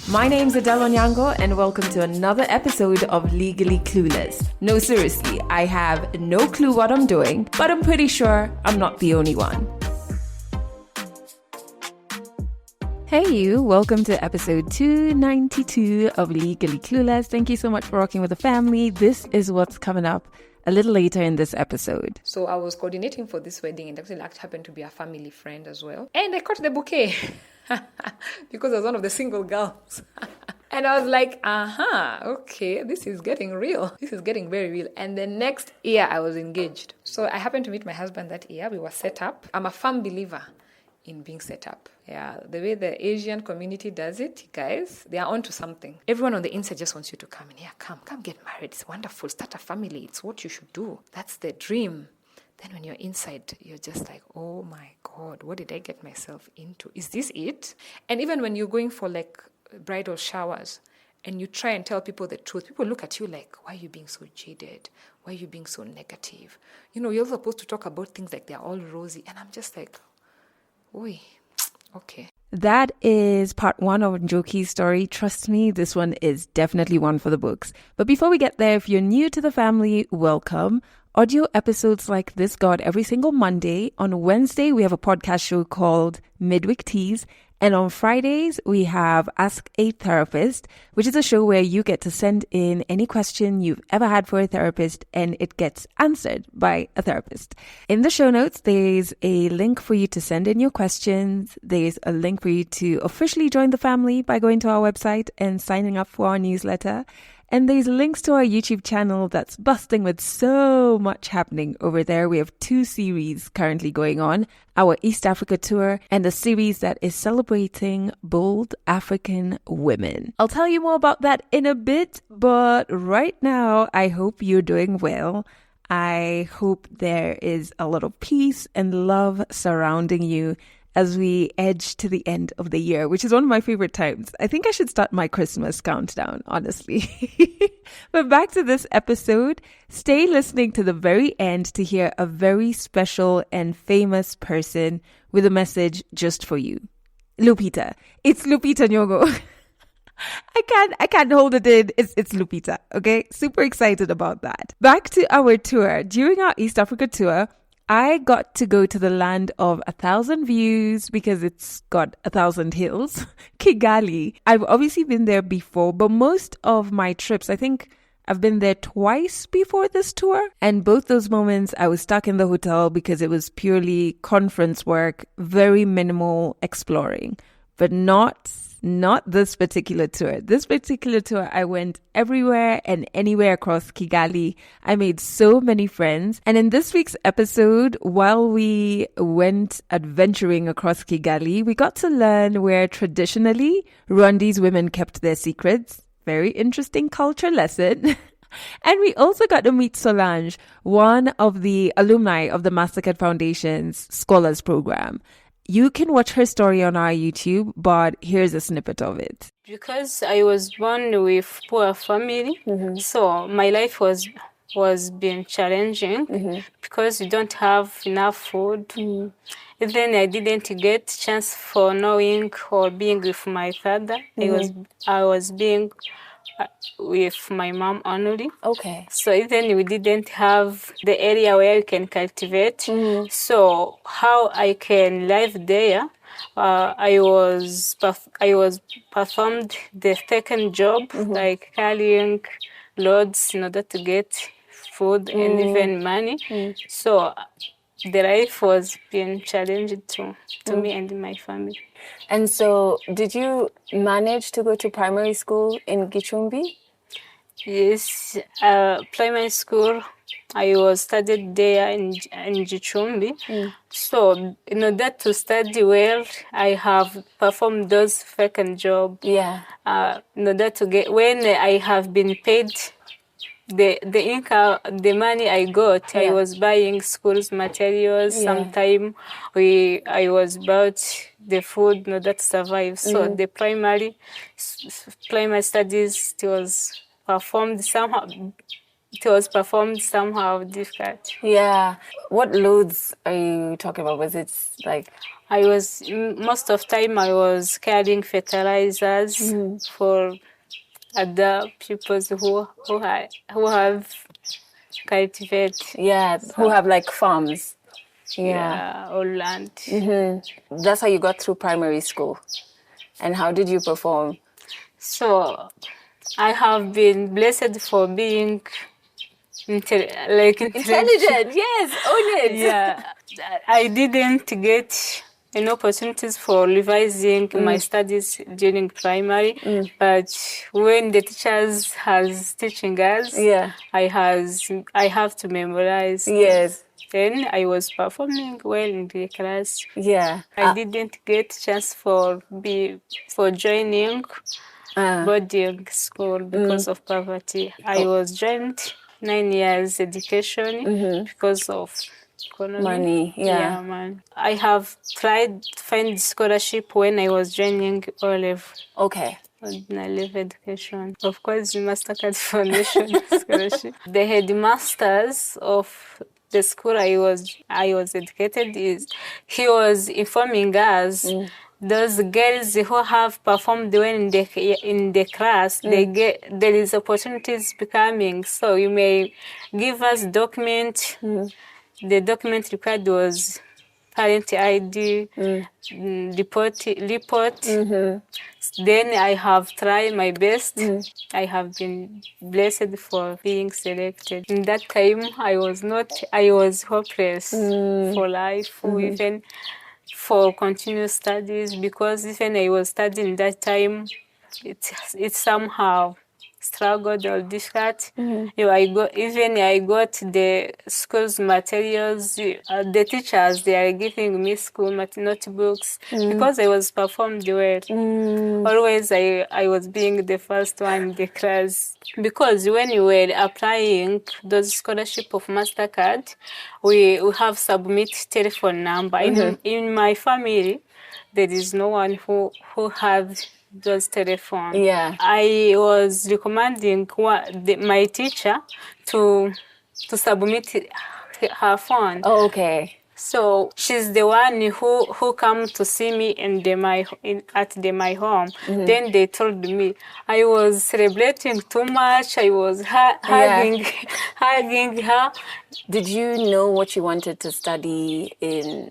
My name's Adele Onyango, and welcome to another episode of Legally Clueless. No, seriously, I have no clue what I'm doing, but I'm pretty sure I'm not the only one. Hey you, welcome to episode 292 of Legally Clueless. Thank you so much for rocking with the family. This is what's coming up a little later in this episode. So I was coordinating for this wedding, and actually happened to be a family friend as well. And I caught the bouquet because I was one of the single girls. And I was like, okay, this is getting real. This is getting very real. And the next year I was engaged. So I happened to meet my husband that year. We were set up. I'm a firm believer in being set up. Yeah, the way the Asian community does it, guys, they are onto something. Everyone on the inside just wants you to come in. Yeah, come get married. It's wonderful. Start a family. It's what you should do. That's the dream. Then when you're inside, you're just like, oh my God, what did I get myself into? Is this it? And even when you're going for like bridal showers and you try and tell people the truth, people look at you like, why are you being so jaded? Why are you being so negative? You know, you're supposed to talk about things like they're all rosy. And I'm just like, oi, okay. That is part one of Njoki's story. Trust me, this one is definitely one for the books. But before we get there, if you're new to the family, welcome. Audio episodes like this go out every single Monday. On Wednesday, we have a podcast show called Midweek Teas. And on Fridays, we have Ask a Therapist, which is a show where you get to send in any question you've ever had for a therapist, and it gets answered by a therapist. In the show notes, there's a link for you to send in your questions. There's a link for you to officially join the family by going to our website and signing up for our newsletter. And there's links to our YouTube channel that's busting with so much happening over there. We have 2 series currently going on, our East Africa tour and a series that is celebrating bold African women. I'll tell you more about that in a bit, but right now, I hope you're doing well. I hope there is a lot of peace and love surrounding you as we edge to the end of the year, which is one of my favorite times. I think I should start my Christmas countdown, honestly. But back to this episode, stay listening to the very end to hear a very special and famous person with a message just for you. Lupita. It's Lupita Nyong'o. I can't hold it in. It's Lupita, okay? Super excited about that. Back to our tour. During our East Africa tour, I got to go to the land of 1,000 views because it's got 1,000 hills, Kigali. I've obviously been there before, but most of my trips, I think I've been there twice before this tour. And both those moments, I was stuck in the hotel because it was purely conference work, very minimal exploring, but not this particular tour. This particular tour, I went everywhere and anywhere across Kigali. I made so many friends. And in this week's episode, while we went adventuring across Kigali, we got to learn where traditionally Rwandi's women kept their secrets. Very interesting culture lesson. And we also got to meet Solange, one of the alumni of the Mastercard Foundation's Scholars Program. You can watch her story on our YouTube, but here's a snippet of it. Because I was born with poor family, so my life was being challenging because you don't have enough food. And then I didn't get chance for knowing or being with my father. I was being with my mom only. Okay. So even we didn't have the area where you can cultivate. So how I can live there, I was performed the second job, like carrying loads in order to get food and even money. So the life was being challenged to me and my family. And so, did you manage to go to primary school in Gicumbi? Yes, primary school, I was studied there in Gicumbi. So, in order to study well, I have performed those second job. Yeah. In order to get, when I have been paid the income, the money I got, I was buying school's materials. Sometime I was bought the food in order to survive. So the primary studies, it was performed somehow difficult. Yeah. What loads are you talking about? Was it like most of time I was carrying fertilizers for other people who have cultivate. Yeah, who have like farms. Yeah, or land. That's how you got through primary school. And how did you perform? So I have been blessed for being Intelligent, yes, own it. Yeah, I didn't get any opportunities for revising my studies during primary, but when the teachers has teaching us, Yeah. I have to memorize. Yes. Then I was performing well in the class. Yeah. I didn't get chance for joining boarding school because of poverty. I was joined 9 years education because of economy. Money, yeah. Man. I have tried to find scholarship when I was joining O-Level. Okay. Ordinary level education. Of course, the Mastercard Foundation scholarship. The headmasters of the school I was educated he was informing us those girls who have performed well in the class, there is opportunities becoming. So you may give us document. The document required was parent ID, report. Then I have tried my best. I have been blessed for being selected. In that time, I was hopeless for life, even for continuous studies, because even I was studying that time, it somehow struggled or difficult. I got the school's materials. The teachers, they are giving me school notebooks because I was performed well. Always I was being the first one in the class, because when we were applying those scholarship of Mastercard, we have submit telephone number. In my family, there is no one who had those telephone. Yeah. I was recommending my teacher to submit her phone. Oh, okay. So she's the one who come to see me at my home. Then they told me I was celebrating too much. I was hugging her. Did you know what you wanted to study in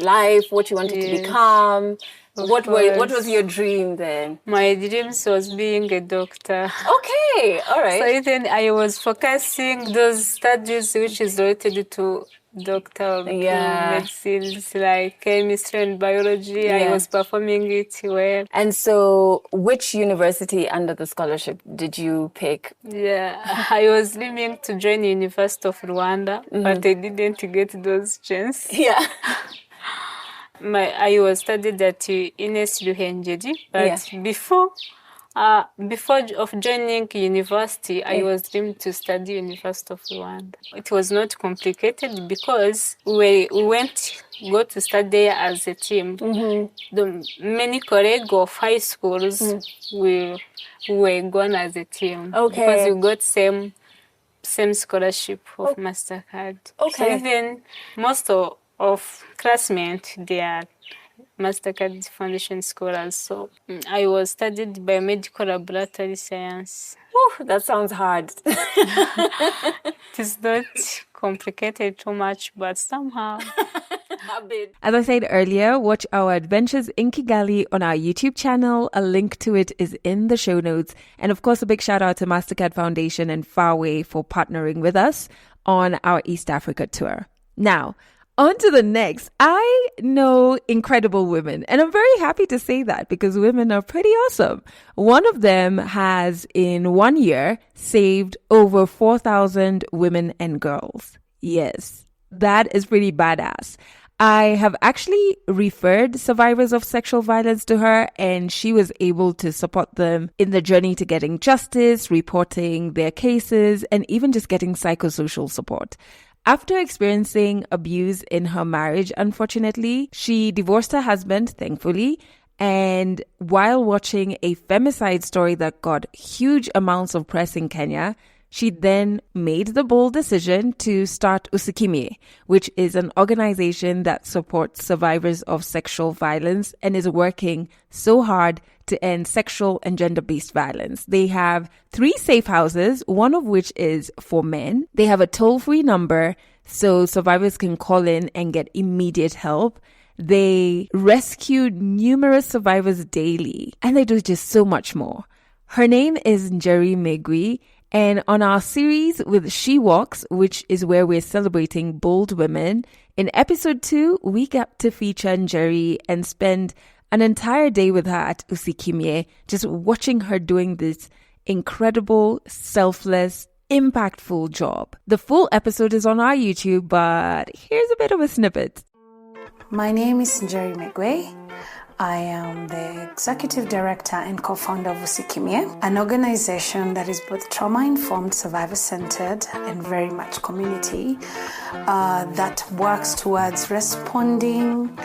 life? What you wanted to become? What was your dream then? My dreams was being a doctor. Okay, all right. So then I was focusing those studies which is related to doctor, to medicines like chemistry and biology. Yeah. I was performing it well. And so, which university under the scholarship did you pick? Yeah, I was dreaming to join the University of Rwanda, but I didn't get those chances. Yeah. I was studied at Ines Ruhengeri, but before of joining university, I was dreaming to study University of Rwanda. It was not complicated because we go to study as a team. The many colleagues of high schools we were gone as a team. Okay. Because we got same scholarship of Mastercard. Okay. So even most of classmates, they are Mastercard Foundation scholars. So I was studied biomedical laboratory science. Whew, that sounds hard. It's not complicated too much, but somehow. As I said earlier, watch our adventures in Kigali on our YouTube channel. A link to it is in the show notes. And of course, a big shout out to Mastercard Foundation and FAWE for partnering with us on our East Africa tour. Now, on to the next. I know incredible women, and I'm very happy to say that because women are pretty awesome. One of them has, in 1 year, saved over 4,000 women and girls. Yes, that is pretty badass. I have actually referred survivors of sexual violence to her, and she was able to support them in the journey to getting justice, reporting their cases, and even just getting psychosocial support. After experiencing abuse in her marriage, unfortunately, she divorced her husband, thankfully, and while watching a femicide story that got huge amounts of press in Kenya, She then made the bold decision to start Usikimye, which is an organization that supports survivors of sexual violence and is working so hard to end sexual and gender-based violence. They have 3 safe houses, one of which is for men. They have a toll-free number so survivors can call in and get immediate help. They rescue numerous survivors daily, and they do just so much more. Her name is Njoki Megui, and on our series with She Walks, which is where we're celebrating bold women, in episode 2, we got to feature Njoki and spend an entire day with her at Usikimye, just watching her doing this incredible, selfless, impactful job. The full episode is on our YouTube, but here's a bit of a snippet. My name is Njoki Megui. I am the executive director and co-founder of Usikimye, an organization that is both trauma-informed, survivor-centered, and very much community that works towards responding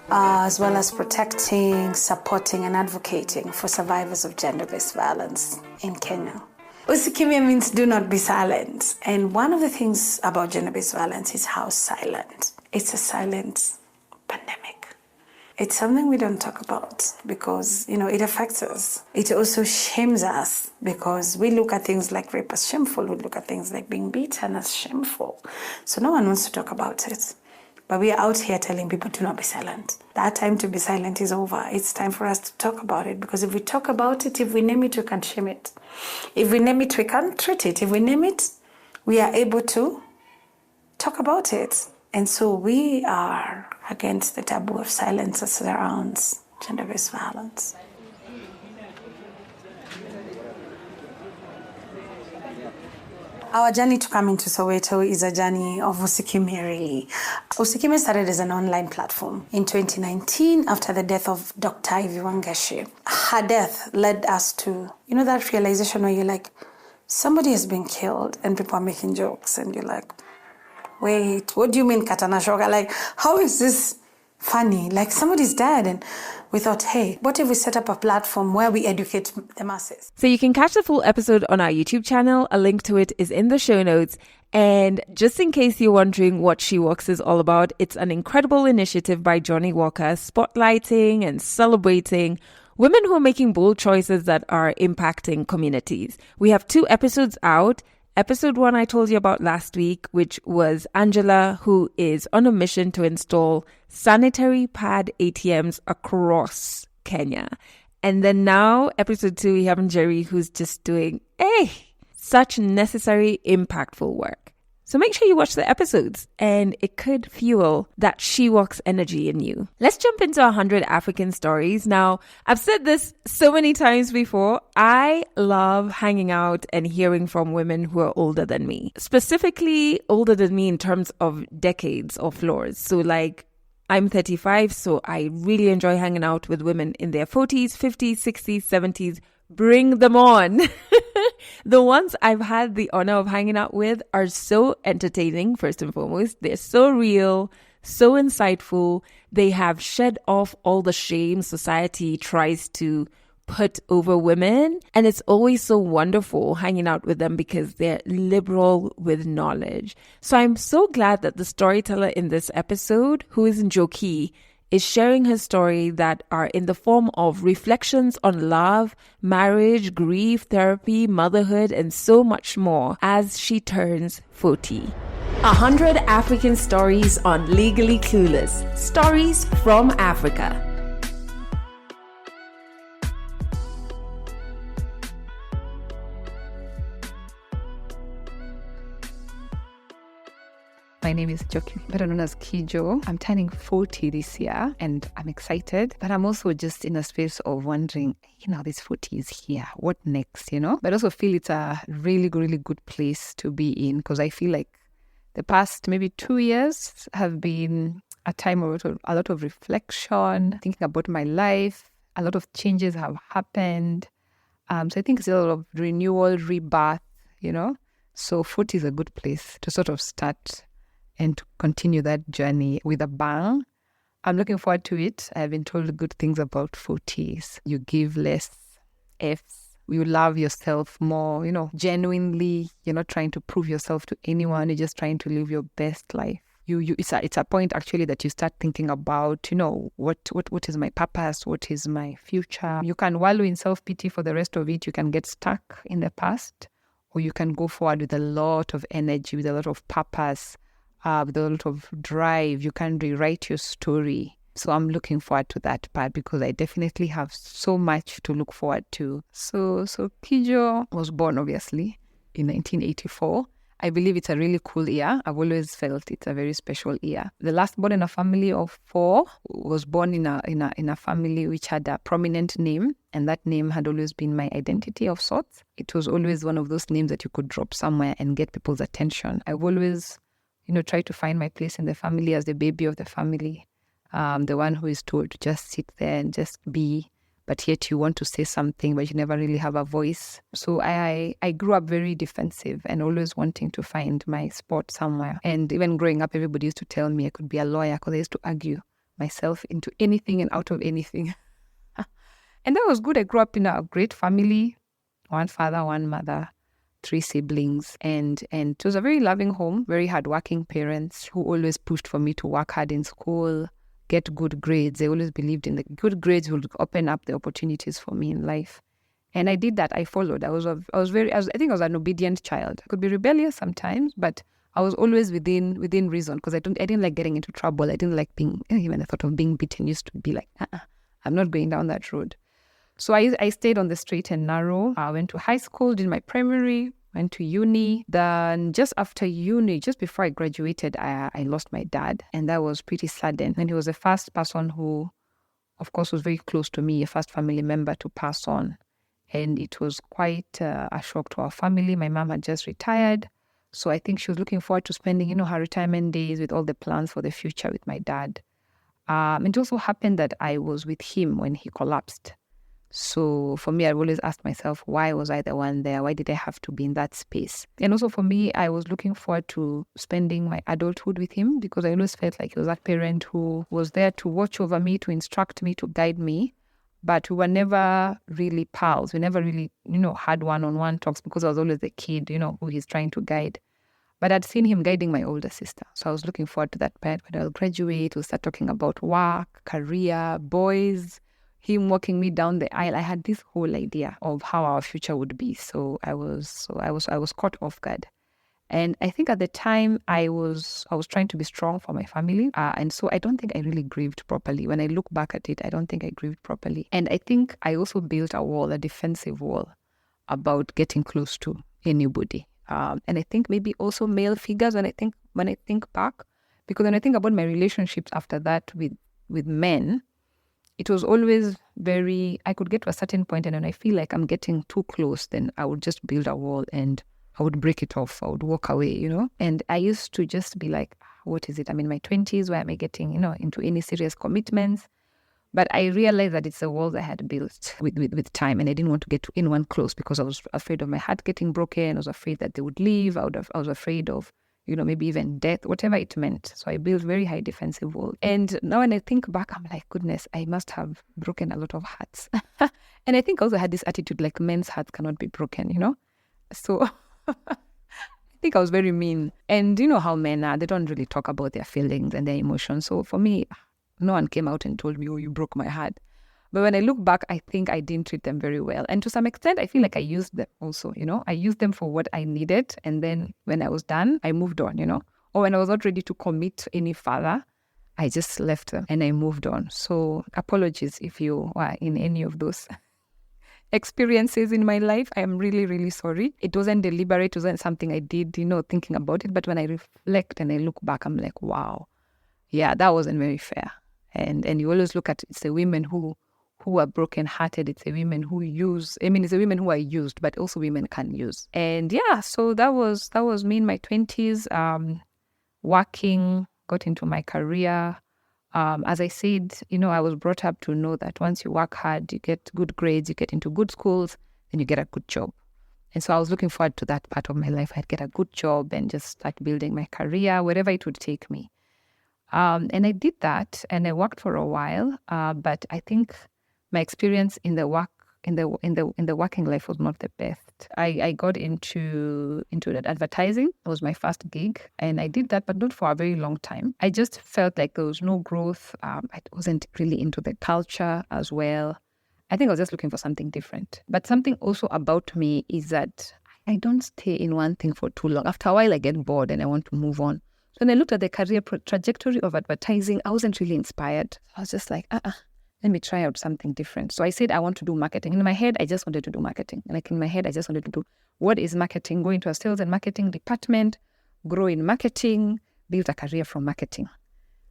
as well as protecting, supporting, and advocating for survivors of gender-based violence in Kenya. Usikimye means do not be silent. And one of the things about gender-based violence is how silent. It's a silent pandemic. It's something we don't talk about because, it affects us. It also shames us because we look at things like rape as shameful. We look at things like being beaten as shameful. So no one wants to talk about it. But we are out here telling people to not be silent. That time to be silent is over. It's time for us to talk about it, because if we talk about it, if we name it, we can shame it. If we name it, we can treat it. If we name it, we are able to talk about it. And so we are against the taboo of silence that surrounds gender-based violence. Our journey to come into Soweto is a journey of Usikimye, really. Usikimye started as an online platform in 2019 after the death of Dr. Ivy Wangeshi. Her death led us to, that realization where you're like, somebody has been killed and people are making jokes and you're like, wait, what do you mean katana shoga? Like, how is this funny? Like, somebody's dead. And we thought, hey, what if we set up a platform where we educate the masses? So you can catch the full episode on our YouTube channel. A link to it is in the show notes. And just in case you're wondering what She Walks is all about, it's an incredible initiative by Johnny Walker, spotlighting and celebrating women who are making bold choices that are impacting communities. We have 2 episodes out. Episode 1 I told you about last week, which was Angela, who is on a mission to install sanitary pad ATMs across Kenya. And then now, episode 2, we have Njoki, who's just doing, such necessary, impactful work. So make sure you watch the episodes, and it could fuel that She Walks energy in you. Let's jump into 100 African stories. Now, I've said this so many times before. I love hanging out and hearing from women who are older than me, specifically older than me in terms of decades or floors. So I'm 35, so I really enjoy hanging out with women in their 40s, 50s, 60s, 70s. Bring them on. The ones I've had the honor of hanging out with are so entertaining, first and foremost. They're so real, so insightful. They have shed off all the shame society tries to put over women. And it's always so wonderful hanging out with them because they're liberal with knowledge. So I'm so glad that the storyteller in this episode, who is Njoki, is sharing her story that are in the form of reflections on love, marriage, grief, therapy, motherhood, and so much more as she turns 40. 100 African stories on Legally Clueless. Stories from Africa. My name is Njoki, better known as Kijo. I'm turning 40 this year and I'm excited, but I'm also just in a space of wondering, this 40 is here. What next, But I also feel it's a really, really good place to be in because I feel like the past maybe 2 years have been a time of a lot of reflection, thinking about my life. A lot of changes have happened. So I think it's a lot of renewal, rebirth, So 40 is a good place to sort of start and to continue that journey with a bang. I'm looking forward to it. I've been told good things about 40s. You give less Fs you love yourself more, genuinely. You're not trying to prove yourself to anyone. You're just trying to live your best life. It's a point actually that you start thinking about, what is my purpose? What is my future? You can wallow in self-pity for the rest of it. You can get stuck in the past, or you can go forward with a lot of energy, with a lot of purpose, with a lot of drive. You can rewrite your story. So I'm looking forward to that part because I definitely have so much to look forward to. So Kijo was born obviously in 1984. I believe it's a really cool year. I've always felt it's a very special year. The last born in a family of 4 was born in a family which had a prominent name, and that name had always been my identity of sorts. It was always one of those names that you could drop somewhere and get people's attention. I've always, tried to find my place in the family as the baby of the family. The one who is told to just sit there and just be, but yet you want to say something, but you never really have a voice. So I grew up very defensive and always wanting to find my spot somewhere. And even growing up, everybody used to tell me I could be a lawyer because I used to argue myself into anything and out of anything. And that was good. I grew up in a great family, 1 father, 1 mother, 3 siblings, and it was a very loving home, very hardworking parents who always pushed for me to work hard in school, get good grades. They always believed in the good grades would open up the opportunities for me in life. And I did that. I followed. I think I was an obedient child. I could be rebellious sometimes, but I was always within reason because I didn't like getting into trouble. I didn't like being, even the thought of being beaten used to be like, I'm not going down that road. So I stayed on the straight and narrow. I went to high school, did my primary, went to uni. Then just after uni, just before I graduated, I lost my dad. And that was pretty sudden. And he was the first person who, of course, was very close to me, a first family member to pass on. And it was quite a shock to our family. My mom had just retired. So I think she was looking forward to spending, her retirement days with all the plans for the future with my dad. It also happened that I was with him when he collapsed. So for me, I always asked myself, why was I the one there? Why did I have to be in that space? And also for me, I was looking forward to spending my adulthood with him because I always felt like he was that parent who was there to watch over me, to instruct me, to guide me. But we were never really pals. We never really, had one-on-one talks because I was always the kid, who he's trying to guide. But I'd seen him guiding my older sister. So I was looking forward to that part when I'll graduate, we'll start talking about work, career, boys, him walking me down the aisle. I had this whole idea of how our future would be. So I was caught off guard. And I think at the time I was trying to be strong for my family. And so I don't think I really grieved properly. When I look back at it, I don't think I grieved properly. And I think I also built a wall, a defensive wall about getting close to anybody. And I think maybe also male figures when I think back, because when I think about my relationships after that with men, it was always I could get to a certain point, and when I feel like I'm getting too close, then I would just build a wall and I would break it off. I would walk away, And I used to just be like, what is it? I'm in my 20s. Why am I getting, into any serious commitments? But I realized that it's a wall that I had built with time, and I didn't want to get to anyone close because I was afraid of my heart getting broken. I was afraid that they would leave. I was afraid of, maybe even death, whatever it meant. So I built very high defensive wall. And now when I think back, I'm like, goodness, I must have broken a lot of hearts. And I think I also had this attitude like men's hearts cannot be broken, So I think I was very mean. And you know how men are, they don't really talk about their feelings and their emotions. So for me, no one came out and told me, oh, you broke my heart. But when I look back, I think I didn't treat them very well. And to some extent, I feel like I used them also, I used them for what I needed. And then when I was done, I moved on, Or when I was not ready to commit any further, I just left them and I moved on. So apologies if you were in any of those experiences in my life. I am really, really sorry. It wasn't deliberate. It wasn't something I did, thinking about it. But when I reflect and I look back, I'm like, wow, yeah, that wasn't very fair. And you always look at it's the women who are brokenhearted. It's the women who use. It's the women who are used, but also women can use. And yeah, so that was me in my 20s, working, got into my career. As I said, I was brought up to know that once you work hard, you get good grades, you get into good schools, then you get a good job. And so I was looking forward to that part of my life. I'd get a good job and just start building my career, wherever it would take me. And I did that and I worked for a while, but I think my experience in the work in the working life was not the best. I got into that advertising. It was my first gig, and I did that, but not for a very long time. I just felt like there was no growth. I wasn't really into the culture as well. I think I was just looking for something different. But something also about me is that I don't stay in one thing for too long. After a while, I get bored and I want to move on. So when I looked at the career trajectory of advertising, I wasn't really inspired. I was just like, let me try out something different. So I said, I want to do marketing. In my head, I just wanted to do marketing. Like in my head, I just wanted to do, what is marketing? Go into a sales and marketing department, grow in marketing, build a career from marketing.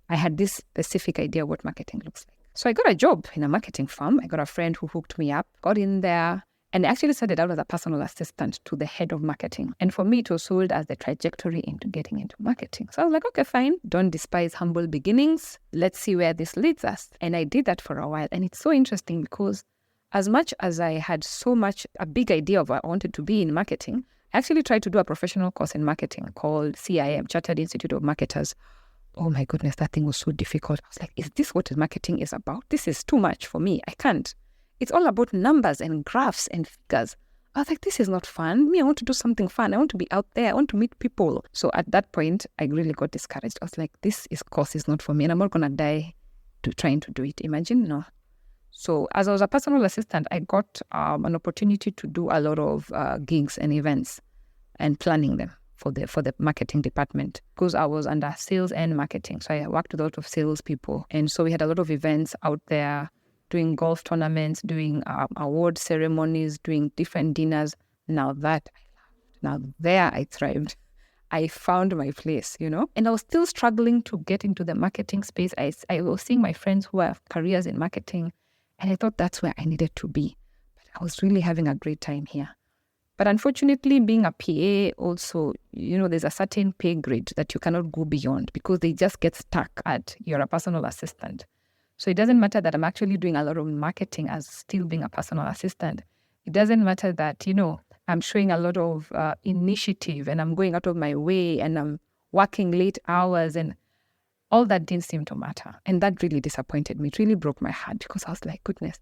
I had this specific idea of what marketing looks like. So I got a job in a marketing firm. I got a friend who hooked me up, got in there, and I actually started out as a personal assistant to the head of marketing. And for me, it was sold as the trajectory into getting into marketing. So I was like, okay, fine. Don't despise humble beginnings. Let's see where this leads us. And I did that for a while. And it's so interesting because as much as I had a big idea of what I wanted to be in marketing, I actually tried to do a professional course in marketing called CIM, Chartered Institute of Marketers. Oh my goodness, that thing was so difficult. I was like, is this what marketing is about? This is too much for me. I can't. It's all about numbers and graphs and figures. I was like, this is not fun. I want to do something fun. I want to be out there. I want to meet people. So at that point, I really got discouraged. I was like, course is not for me. And I'm not going to die trying to do it. Imagine, no. So as I was a personal assistant, I got an opportunity to do a lot of gigs and events and planning them for the marketing department because I was under sales and marketing. So I worked with a lot of sales people. And so we had a lot of events out there, doing golf tournaments, doing award ceremonies, doing different dinners. Now there I thrived. I found my place, and I was still struggling to get into the marketing space. I was seeing my friends who have careers in marketing, and I thought that's where I needed to be. But I was really having a great time here. But unfortunately, being a PA also, there's a certain pay grade that you cannot go beyond because they just get stuck at you're a personal assistant. So it doesn't matter that I'm actually doing a lot of marketing as still being a personal assistant. It doesn't matter that, I'm showing a lot of initiative and I'm going out of my way and I'm working late hours and all that didn't seem to matter. And that really disappointed me. It really broke my heart because I was like, goodness,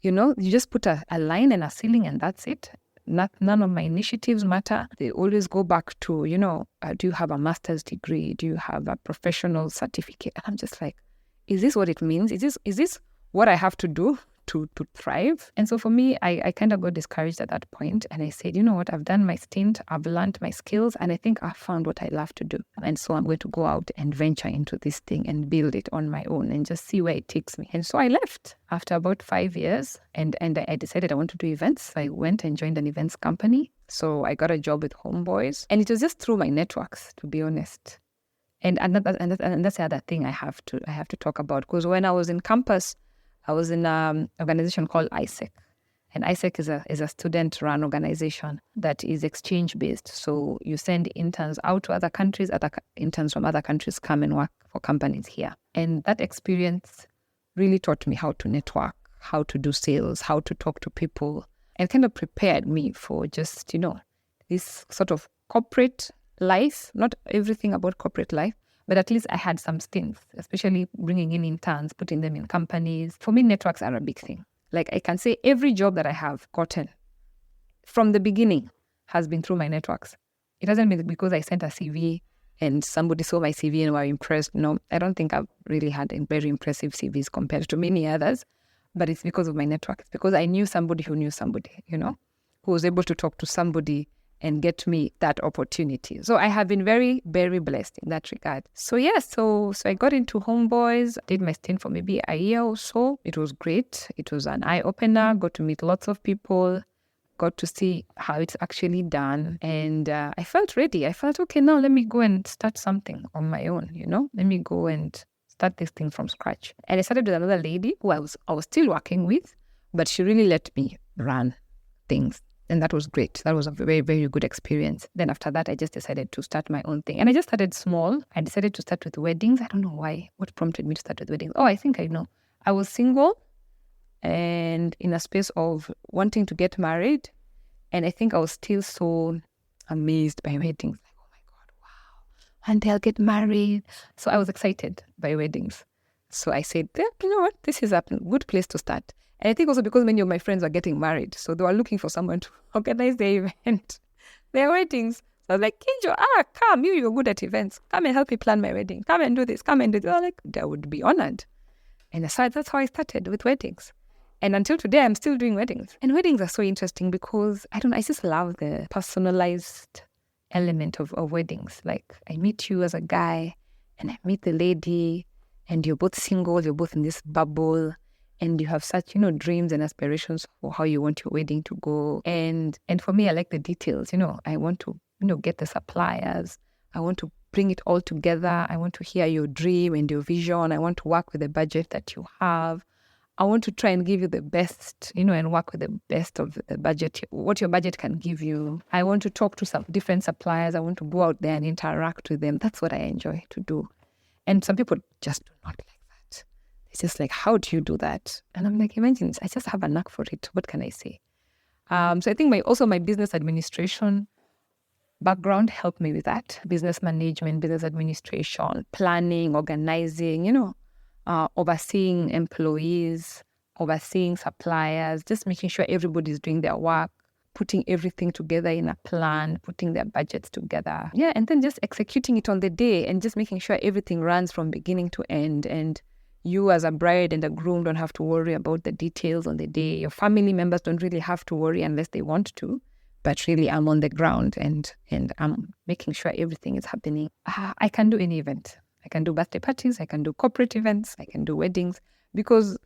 you just put a line and a ceiling and that's it. None of my initiatives matter. They always go back to, do you have a master's degree? Do you have a professional certificate? And I'm just like, is this what it means? Is this what I have to do to thrive? And so for me, I kind of got discouraged at that point. And I said, you know what? I've done my stint. I've learned my skills. And I think I found what I love to do. And so I'm going to go out and venture into this thing and build it on my own and just see where it takes me. And so I left after about 5 years. And I decided I want to do events. I went and joined an events company. So I got a job with Homeboys. And it was just through my networks, to be honest. And that's the other thing I have to talk about. Because when I was in campus, I was in an organization called ISEC. And ISEC is a student-run organization that is exchange-based. So you send interns out to other countries, other interns from other countries come and work for companies here. And that experience really taught me how to network, how to do sales, how to talk to people, and kind of prepared me for just, this sort of corporate life, not everything about corporate life, but at least I had some stints, especially bringing in interns, putting them in companies. For me, networks are a big thing. Like I can say every job that I have gotten from the beginning has been through my networks. It hasn't been because I sent a CV and somebody saw my CV and were impressed. No, I don't think I've really had very impressive CVs compared to many others, but it's because of my network. It's because I knew somebody who knew somebody, who was able to talk to somebody and get me that opportunity. So I have been very, very blessed in that regard. So so I got into Homeboys, did my stint for maybe a year or so. It was great. It was an eye-opener, got to meet lots of people, got to see how it's actually done. And I felt ready. I felt, okay, now let me go and start something on my own, Let me go and start this thing from scratch. And I started with another lady who I was still working with, but she really let me run things. And that was great. That was a very, very good experience. Then after that, I just decided to start my own thing. And I just started small. I decided to start with weddings. I don't know why. What prompted me to start with weddings? Oh, I think I know. I was single and in a space of wanting to get married. And I think I was still so amazed by weddings. Like, oh my God, wow. And they'll get married. So I was excited by weddings. So I said, you know what? This is a good place to start. And I think also because many of my friends are getting married, so they were looking for someone to organize their event, their weddings. So I was like, Kinjo, come, you're good at events. Come and help me plan my wedding. Come and do this, come and do this. I was like, I would be honored. And that's how I started with weddings. And until today, I'm still doing weddings. And weddings are so interesting because, I just love the personalized element of weddings. Like, I meet you as a guy and I meet the lady and you're both single, you're both in this bubble and you have such, dreams and aspirations for how you want your wedding to go. And for me, I like the details, I want to, get the suppliers. I want to bring it all together. I want to hear your dream and your vision. I want to work with the budget that you have. I want to try and give you the best, and work with the best of the budget, what your budget can give you. I want to talk to some different suppliers. I want to go out there and interact with them. That's what I enjoy to do. And some people just do not like that. It's just like, how do you do that? And I'm like, imagine, I just have a knack for it. What can I say? So I think my business administration background helped me with that. Business management, business administration, planning, organizing, overseeing employees, overseeing suppliers, just making sure everybody's doing their work, putting everything together in a plan, putting their budgets together. Yeah, and then just executing it on the day and just making sure everything runs from beginning to end. And you as a bride and a groom don't have to worry about the details on the day. Your family members don't really have to worry unless they want to. But really, I'm on the ground and I'm making sure everything is happening. I can do any event. I can do birthday parties, I can do corporate events, I can do weddings, because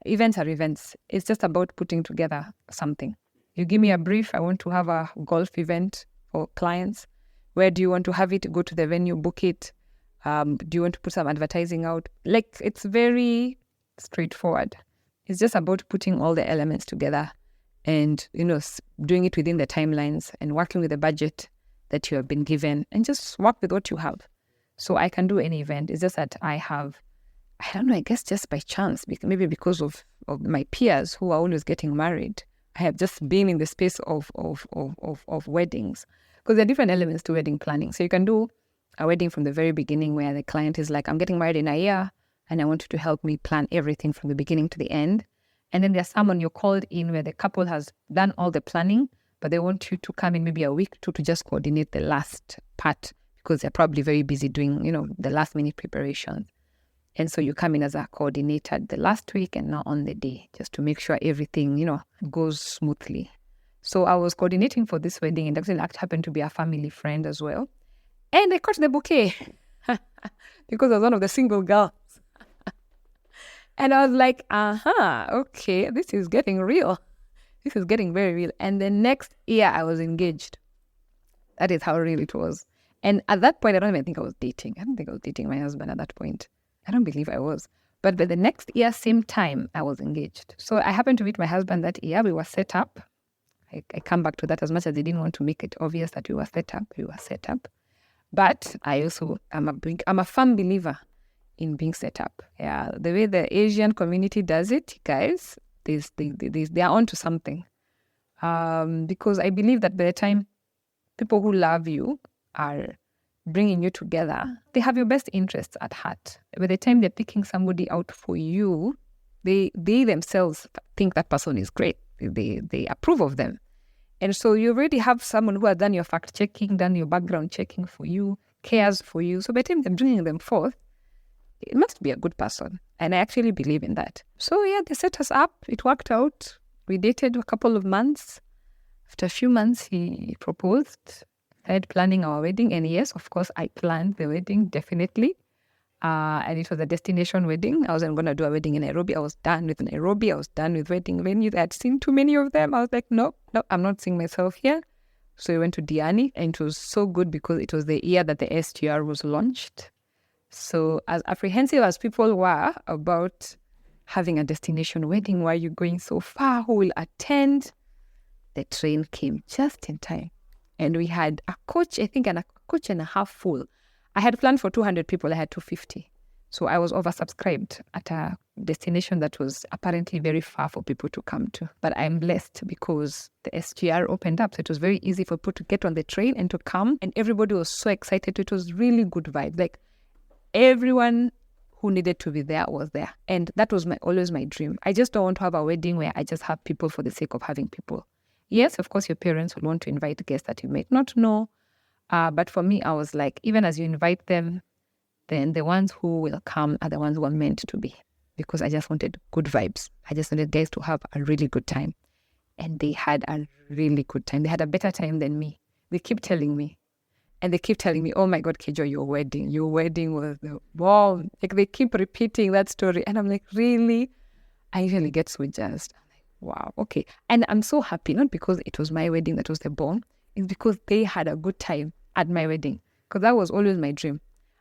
events are events. It's just about putting together something. You give me a brief, I want to have a golf event for clients. Where do you want to have it? Go to the venue, book it. Do you want to put some advertising out? Like, it's very straightforward. It's just about putting all the elements together and, doing it within the timelines and working with the budget that you have been given and just work with what you have. So I can do any event. It's just that I guess just by chance, maybe because of my peers who are always getting married, I have just been in the space of weddings. Because there are different elements to wedding planning. So you can do a wedding from the very beginning where the client is like, I'm getting married in a year and I want you to help me plan everything from the beginning to the end. And then there's someone you're called in where the couple has done all the planning, but they want you to come in maybe a week to just coordinate the last part, because they're probably very busy doing, the last minute preparations. And so you come in as a coordinator the last week and not on the day, just to make sure everything, goes smoothly. So I was coordinating for this wedding, and actually happened to be a family friend as well. And I caught the bouquet because I was one of the single girls. And I was like, okay, this is getting real. This is getting very real. And the next year I was engaged. That is how real it was. And at that point, I don't even think I was dating. I don't think I was dating my husband at that point. I don't believe I was. But by the next year, same time, I was engaged. So I happened to meet my husband that year. We were set up. I come back to that as much as I didn't want to make it obvious that we were set up. We were set up. But I also I'm a firm believer in being set up. Yeah, the way the Asian community does it, guys, they are onto something. Because I believe that by the time people who love you are bringing you together, they have your best interests at heart. By the time they're picking somebody out for you, they themselves think that person is great. They approve of them. And so you already have someone who has done your fact checking, done your background checking for you, cares for you. So by the time they're bringing them forth, it must be a good person. And I actually believe in that. So yeah, they set us up. It worked out. We dated a couple of months. After a few months, he proposed. Started planning our wedding. And yes, of course, I planned the wedding, definitely. And it was a destination wedding. I wasn't going to do a wedding in Nairobi. I was done with Nairobi. I was done with wedding venues. I had seen too many of them. I was like, no, I'm not seeing myself here. So we went to Diani, and it was so good because it was the year that the STR was launched. So as apprehensive as people were about having a destination wedding, why are you going so far? Who will attend? The train came just in time. And we had a coach, I think, and a coach and a half full. I had planned for 200 people. I had 250. So I was oversubscribed at a destination that was apparently very far for people to come to. But I'm blessed because the SGR opened up. So it was very easy for people to get on the train and to come. And everybody was so excited. It was really good vibe. Like everyone who needed to be there was there. And that was always my dream. I just don't want to have a wedding where I just have people for the sake of having people. Yes, of course, your parents will want to invite guests that you might not know. But for me, I was like, even as you invite them, then the ones who will come are the ones who are meant to be. Because I just wanted good vibes. I just wanted guys to have a really good time. And they had a really good time. They had a better time than me. They keep telling me. And they keep telling me, oh my God, Kijo, your wedding was the bomb. Like they keep repeating that story. And I'm like, really? I usually get so jazzed. I'm like, wow, okay. And I'm so happy, not because it was my wedding that was the bomb. It's because they had a good time at my wedding. Because that was always my dream.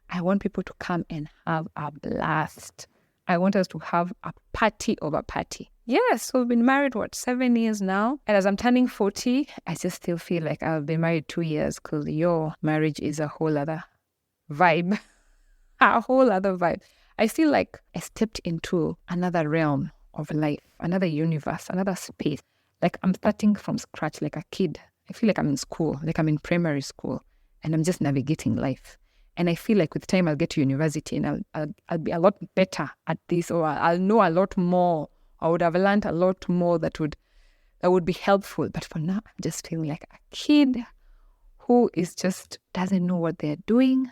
I want people to come and have a blast. I want us to have a party over party. Yes, so we've been married, 7 years now? And as I'm turning 40, I just still feel like I've been married 2 years because your marriage is a whole other vibe. A whole other vibe. I feel like I stepped into another realm of life, another universe, another space. Like I'm starting from scratch like a kid. I feel like I'm in school, like I'm in primary school, and I'm just navigating life. And I feel like with time I'll get to university and I'll be a lot better at this, or I'll know a lot more. I would have learned a lot more that would be helpful. But for now, I'm just feeling like a kid who is just doesn't know what they're doing.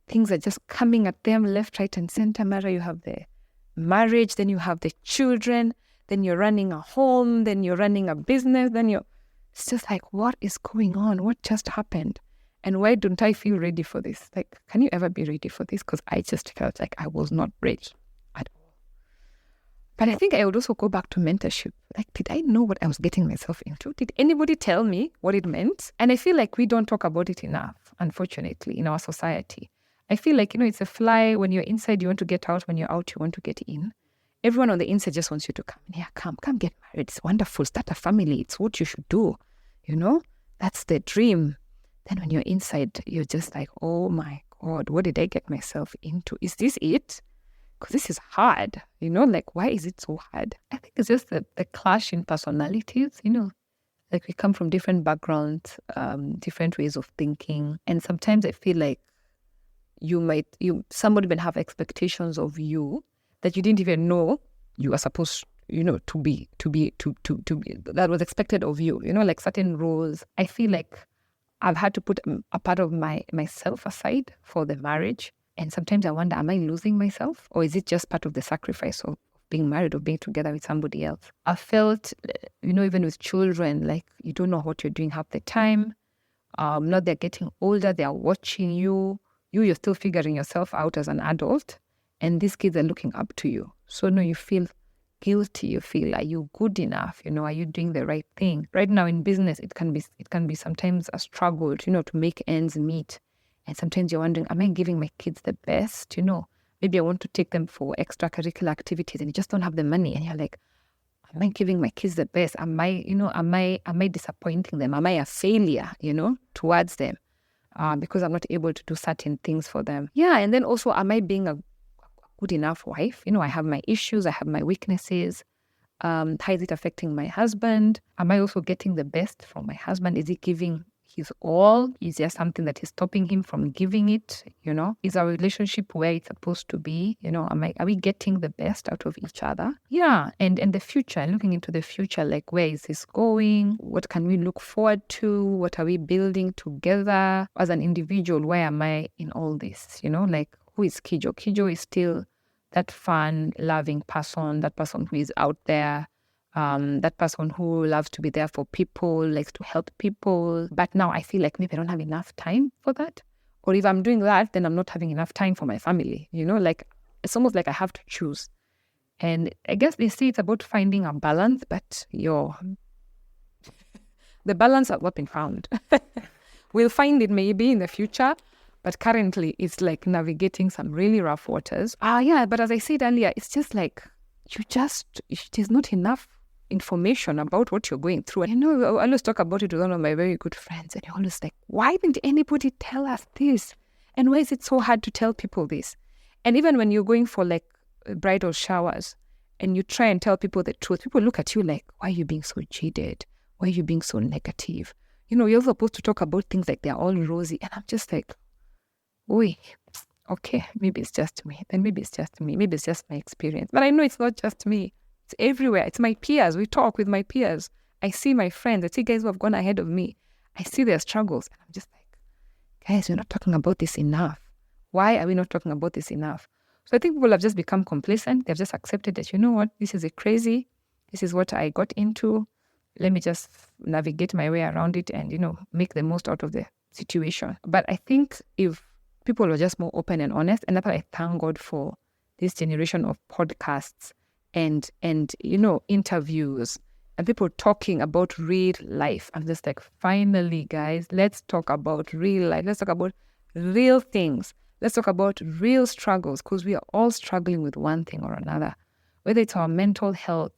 Things are just coming at them left, right, and center. Mara, you have the marriage, then you have the children, then you're running a home, then you're running a business, it's just like, what is going on? What just happened? And why don't I feel ready for this? Like, can you ever be ready for this? Because I just felt like I was not ready at all. But I think I would also go back to mentorship. Like, did I know what I was getting myself into? Did anybody tell me what it meant? And I feel like we don't talk about it enough, unfortunately, in our society. I feel like, it's a fly. When you're inside, you want to get out. When you're out, you want to get in. Everyone on the inside just wants you to come. Yeah, come get married. It's wonderful. Start a family. It's what you should do. That's the dream. Then when you're inside, you're just like, oh my God, what did I get myself into? Is this it? Because this is hard, like, why is it so hard? I think it's just the clash in personalities, like we come from different backgrounds, different ways of thinking. And sometimes I feel like somebody may have expectations of you that you didn't even know you are supposed, to be, that was expected of you, like certain roles. I feel like I've had to put a part of myself aside for the marriage. And sometimes I wonder, am I losing myself? Or is it just part of the sacrifice of being married or being together with somebody else? I felt, even with children, like you don't know what you're doing half the time. Now they're getting older, they're watching you. You're still figuring yourself out as an adult. And these kids are looking up to you. So you feel guilty. You feel, are you good enough? Are you doing the right thing? Right now in business, it can be sometimes a struggle, to make ends meet. And sometimes you're wondering, am I giving my kids the best? Maybe I want to take them for extracurricular activities and you just don't have the money. And you're like, am I giving my kids the best? Am I disappointing them? Am I a failure, towards them? Because I'm not able to do certain things for them. Yeah, and then also, am I being a good enough wife? I have my issues, I have my weaknesses. How is it affecting my husband? Am I also getting the best from my husband? Is he giving his all? Is there something that is stopping him from giving it? Is our relationship where it's supposed to be? Are we getting the best out of each other? Yeah, and the future, looking into the future, like where is this going? What can we look forward to? What are we building together? As an individual, where am I in all this? Like, who is Kijo? Kijo is still that fun, loving person, that person who is out there, that person who loves to be there for people, likes to help people. But now I feel like maybe I don't have enough time for that. Or if I'm doing that, then I'm not having enough time for my family. Like it's almost like I have to choose. And I guess they say it's about finding a balance, but the balance has not been found. We'll find it maybe in the future. But currently, it's like navigating some really rough waters. But as I said earlier, it's just like, there's not enough information about what you're going through. And I always talk about it with one of my very good friends. And you're always like, why didn't anybody tell us this? And why is it so hard to tell people this? And even when you're going for like bridal showers and you try and tell people the truth, people look at you like, why are you being so jaded? Why are you being so negative? You're supposed to talk about things like they're all rosy. And I'm just like, okay, maybe it's just me. Then maybe it's just me. Maybe it's just my experience. But I know it's not just me. It's everywhere. It's my peers. We talk with my peers. I see my friends. I see guys who have gone ahead of me. I see their struggles. And I'm just like, guys, we're not talking about this enough. Why are we not talking about this enough? So I think people have just become complacent. They've just accepted that, you know what, this is a crazy. This is what I got into. Let me just navigate my way around it and, make the most out of the situation. But I think if people were just more open and honest, and that's why I thank God for this generation of podcasts and interviews and people talking about real life. I'm just like, finally, guys, let's talk about real life. Let's talk about real things. Let's talk about real struggles, because we are all struggling with one thing or another, whether it's our mental health,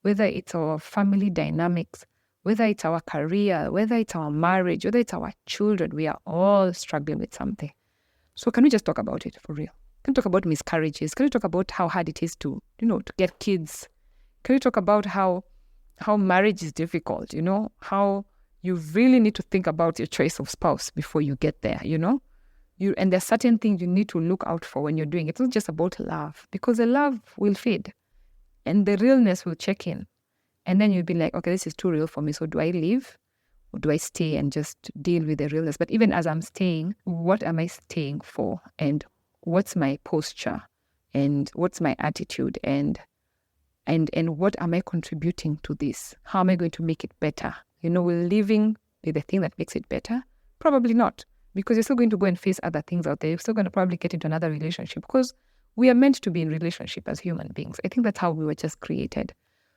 whether it's our family dynamics, whether it's our career, whether it's our marriage, whether it's our children. We are all struggling with something. So can we just talk about it for real? Can we talk about miscarriages? Can we talk about how hard it is to get kids? Can we talk about how marriage is difficult, how you really need to think about your choice of spouse before you get there, and there's certain things you need to look out for when you're doing it. It's not just about love, because the love will fade and the realness will check in. And then you'll be like, okay, this is too real for me. So do I leave or do I stay and just deal with the realness? But even as I'm staying, what am I staying for? And what's my posture? And what's my attitude? And what am I contributing to this? How am I going to make it better? Will living be the thing that makes it better? Probably not, because you're still going to go and face other things out there. You're still going to probably get into another relationship, because we are meant to be in relationship as human beings. I think that's how we were just created.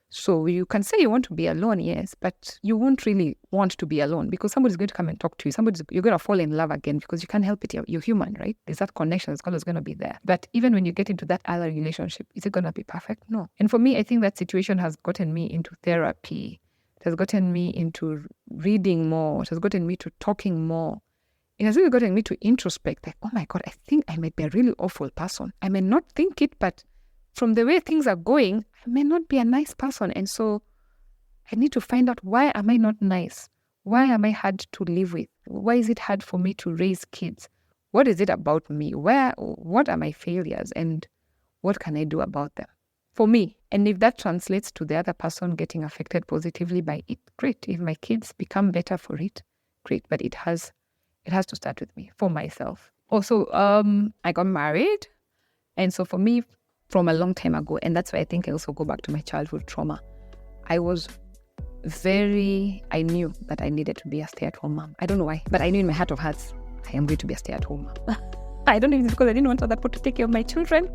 So you can say you want to be alone, yes, but you won't really want to be alone, because somebody's going to come and talk to you. You're going to fall in love again, because you can't help it. You're human, right? There's that connection that's always going to be there. But even when you get into that other relationship, is it going to be perfect? No. And for me, I think that situation has gotten me into therapy. It has gotten me into reading more. It has gotten me to talking more. It has really gotten me to introspect, like, oh my God, I think I might be a really awful person. I may not think it, but from the way things are going, I may not be a nice person. And so I need to find out, why am I not nice? Why am I hard to live with? Why is it hard for me to raise kids? What is it about me? What are my failures? And what can I do about them? For me. And if that translates to the other person getting affected positively by it, great. If my kids become better for it, great. But it has to start with me, for myself. Also, I got married. And so for me, from a long time ago, and that's why I think I also go back to my childhood trauma, I knew that I needed to be a stay-at-home mom. I don't know why, but I knew in my heart of hearts, I am going to be a stay-at-home mom. I don't even, because I didn't want other people to take care of my children.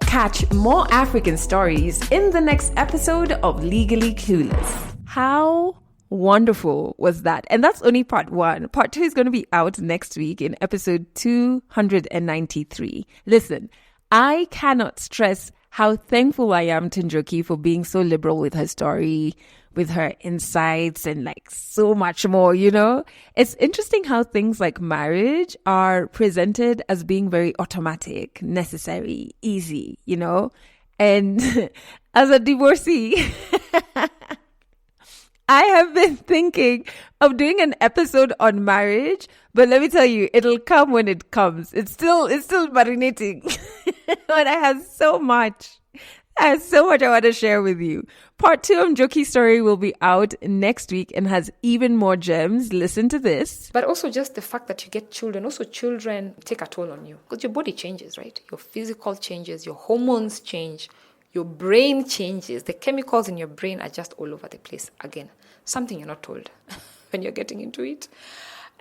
Catch more African stories in the next episode of Legally Clueless. How wonderful was that? And that's only part 1. Part 2 is going to be out next week in episode 293. Listen, I cannot stress how thankful I am to Njoki for being so liberal with her story, with her insights, and like so much more, It's interesting how things like marriage are presented as being very automatic, necessary, easy, And as a divorcee, I have been thinking of doing an episode on marriage, but let me tell you, it'll come when it comes. It's still marinating. But I have so much I want to share with you. Part 2 of Njoki's story will be out next week and has even more gems. Listen to this. But also just the fact that you get children. Also, children take a toll on you, because your body changes, right? Your physical changes, your hormones change. Your brain changes. The chemicals in your brain are just all over the place. Again, something you're not told when you're getting into it.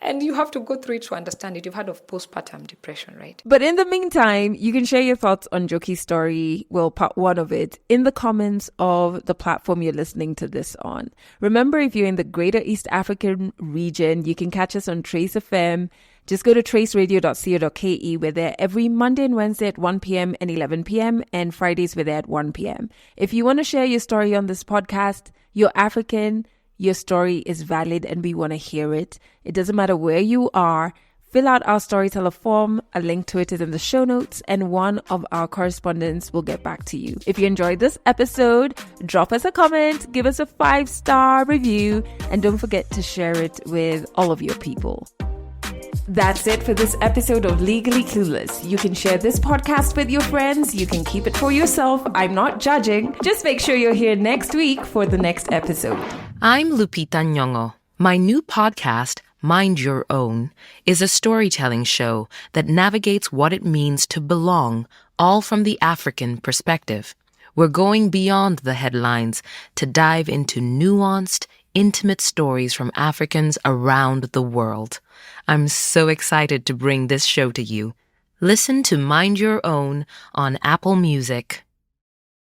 And you have to go through it to understand it. You've heard of postpartum depression, right? But in the meantime, you can share your thoughts on Njoki's story, part 1 of it, in the comments of the platform you're listening to this on. Remember, if you're in the Greater East African region, you can catch us on Trace FM. Just go to traceradio.co.ke. We're there every Monday and Wednesday at 1 p.m. and 11 p.m. and Fridays we're there at 1 p.m. If you want to share your story on this podcast, you're African, your story is valid, and we want to hear it. It doesn't matter where you are. Fill out our storyteller form. A link to it is in the show notes, and one of our correspondents will get back to you. If you enjoyed this episode, drop us a comment, give us a 5-star review, and don't forget to share it with all of your people. That's it for this episode of Legally Clueless. You can share this podcast with your friends. You can keep it for yourself. I'm not judging. Just make sure you're here next week for the next episode. I'm Lupita Nyong'o. My new podcast, Mind Your Own, is a storytelling show that navigates what it means to belong, all from the African perspective. We're going beyond the headlines to dive into nuanced, intimate stories from Africans around the world. I'm so excited to bring this show to you. Listen to Mind Your Own on Apple Music.